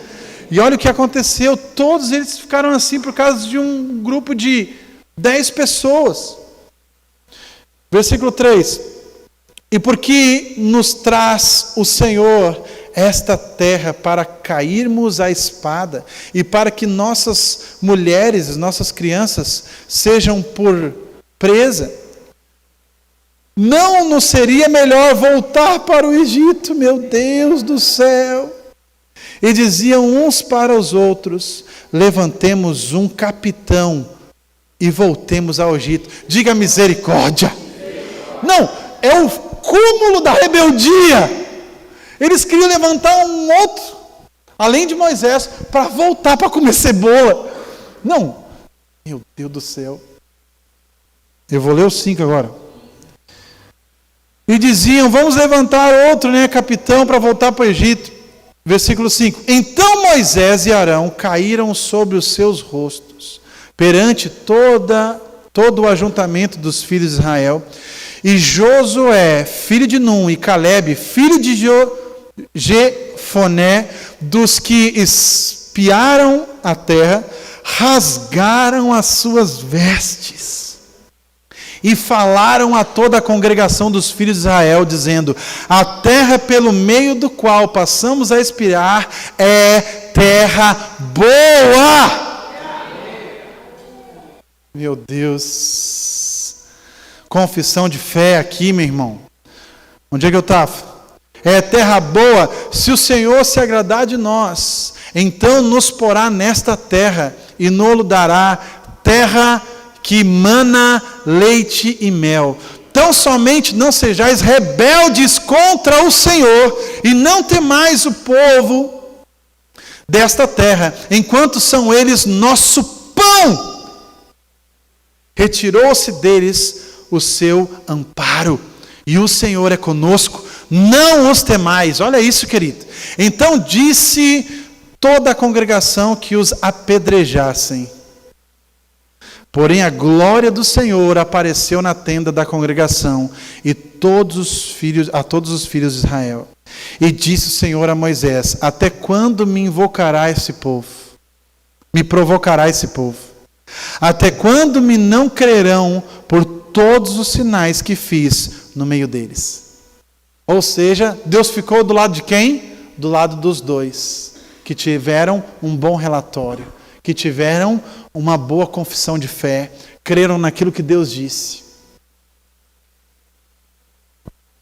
E olha o que aconteceu. Todos eles ficaram assim por causa de um grupo de 10 pessoas. Versículo 3. E porque nos traz o Senhor esta terra para cairmos à espada e para que nossas mulheres, nossas crianças sejam por presa, não nos seria melhor voltar para o Egito, meu Deus do céu? E diziam uns para os outros, levantemos um capitão e voltemos ao Egito. Diga misericórdia. Não, é o cúmulo da rebeldia. Eles queriam levantar um outro, além de Moisés, para voltar para comer cebola. Não, meu Deus do céu. Eu vou ler o 5 agora. E diziam, vamos levantar outro, capitão, para voltar para o Egito. Versículo 5. Então Moisés e Arão caíram sobre os seus rostos, perante todo o ajuntamento dos filhos de Israel. E Josué, filho de Num, e Calebe, filho de Jefoné, dos que espiaram a terra, rasgaram as suas vestes e falaram a toda a congregação dos filhos de Israel, dizendo, a terra pelo meio do qual passamos a espiar é terra boa. Meu Deus, confissão de fé aqui, meu irmão. Onde é que eu estava? É terra boa, se o Senhor se agradar de nós, então nos porá nesta terra e nos dará terra que mana leite e mel. Tão somente não sejais rebeldes contra o Senhor e não temais o povo desta terra, enquanto são eles nosso pão. Retirou-se deles o seu amparo e o Senhor é conosco. Não os temais. Olha isso, querido. Então disse toda a congregação que os apedrejassem. Porém a glória do Senhor apareceu na tenda da congregação e a todos os filhos de Israel. E disse o Senhor a Moisés: até quando me invocará esse povo? Me provocará esse povo? Até quando me não crerão por todos os sinais que fiz no meio deles? Ou seja, Deus ficou do lado de quem? Do lado dos dois, que tiveram um bom relatório, que tiveram uma boa confissão de fé, creram naquilo que Deus disse.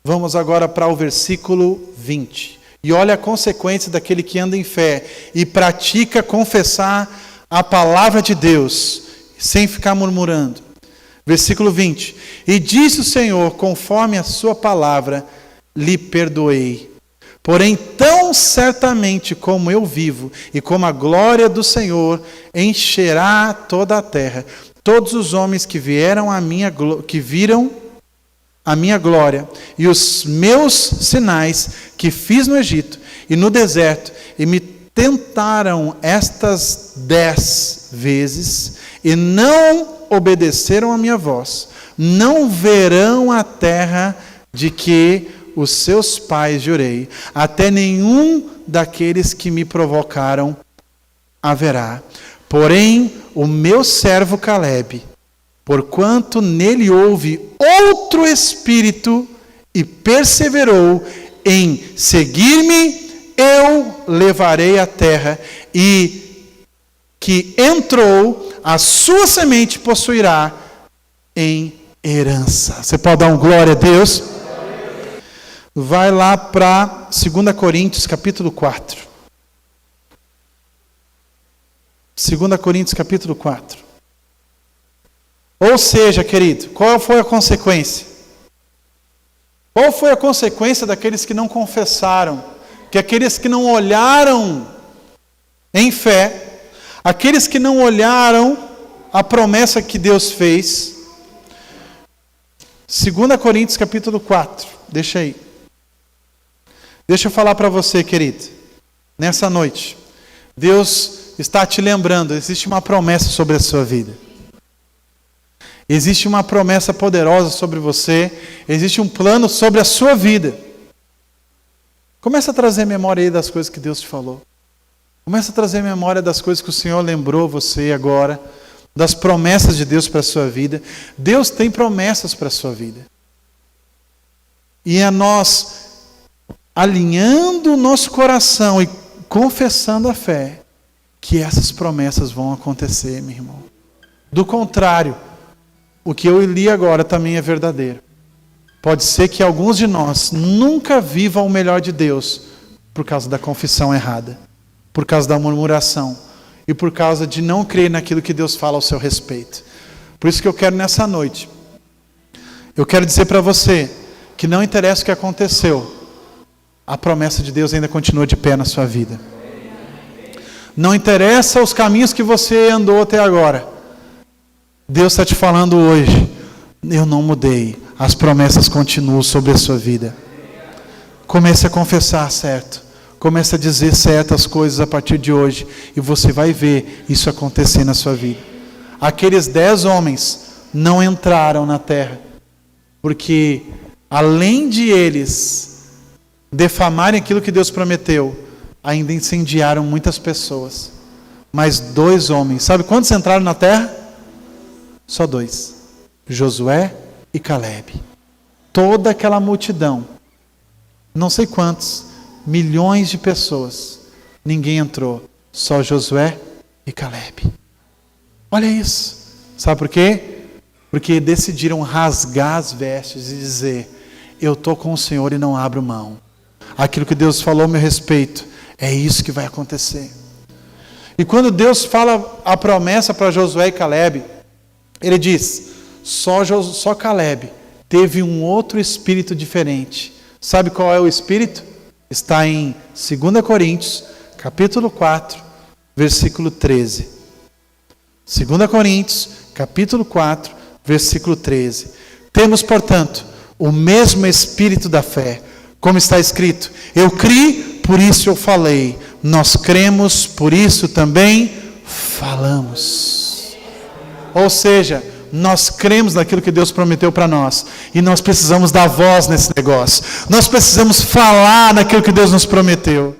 Vamos agora para o versículo 20. E olha a consequência daquele que anda em fé e pratica confessar a palavra de Deus, sem ficar murmurando. Versículo 20. E disse o Senhor: conforme a sua palavra, lhe perdoei. Porém, tão certamente como eu vivo, e como a glória do Senhor encherá toda a terra, todos os homens que viram a minha glória, e os meus sinais que fiz no Egito e no deserto, e me tentaram estas 10 vezes, e não obedeceram a minha voz, não verão a terra de que os seus pais jurei, até nenhum daqueles que me provocaram haverá. Porém, o meu servo Calebe, porquanto nele houve outro espírito e perseverou em seguir-me, eu levarei a terra, e que entrou, a sua semente possuirá em herança. Você pode dar um glória a Deus? Vai lá para 2 Coríntios capítulo 4. 2 Coríntios capítulo 4. Ou seja, querido, qual foi a consequência? Qual foi a consequência daqueles que não confessaram? Que aqueles que não olharam em fé, aqueles que não olharam a promessa que Deus fez. 2 Coríntios capítulo 4. Deixa aí. Deixa eu falar para você, querido, nessa noite, Deus está te lembrando, existe uma promessa sobre a sua vida. Existe uma promessa poderosa sobre você, existe um plano sobre a sua vida. Começa a trazer memória aí das coisas que Deus te falou. Começa a trazer memória das coisas que o Senhor lembrou você agora, das promessas de Deus para a sua vida. Deus tem promessas para a sua vida. E é nós alinhando o nosso coração e confessando a fé, que essas promessas vão acontecer, meu irmão. Do contrário, o que eu li agora também é verdadeiro. Pode ser que alguns de nós nunca vivam o melhor de Deus por causa da confissão errada, por causa da murmuração e por causa de não crer naquilo que Deus fala ao seu respeito. Por isso que eu quero nessa noite, eu quero dizer para você que não interessa o que aconteceu, a promessa de Deus ainda continua de pé na sua vida. Não interessa os caminhos que você andou até agora. Deus está te falando hoje, eu não mudei, as promessas continuam sobre a sua vida. Comece a confessar certo. Comece a dizer certas coisas a partir de hoje, e você vai ver isso acontecer na sua vida. Aqueles 10 homens não entraram na terra, porque além de eles defamarem aquilo que Deus prometeu, ainda incendiaram muitas pessoas. Mas 2 homens, sabe quantos entraram na terra? Só 2, Josué e Calebe. Toda aquela multidão, não sei quantos, milhões de pessoas, ninguém entrou, só Josué e Calebe. Olha isso, sabe por quê? Porque decidiram rasgar as vestes e dizer: eu estou com o Senhor e não abro mão. Aquilo que Deus falou a meu respeito, é isso que vai acontecer. E quando Deus fala a promessa para Josué e Calebe, Ele diz: só Calebe teve um outro espírito diferente. Sabe qual é o espírito? Está em 2 Coríntios, capítulo 4, versículo 13. 2 Coríntios, capítulo 4, versículo 13. Temos, portanto, o mesmo espírito da fé, como está escrito: eu criei, por isso eu falei. nós cremos, por isso também falamos. Ou seja, nós cremos naquilo que Deus prometeu para nós. E nós precisamos dar voz nesse negócio. Nós precisamos falar naquilo que Deus nos prometeu.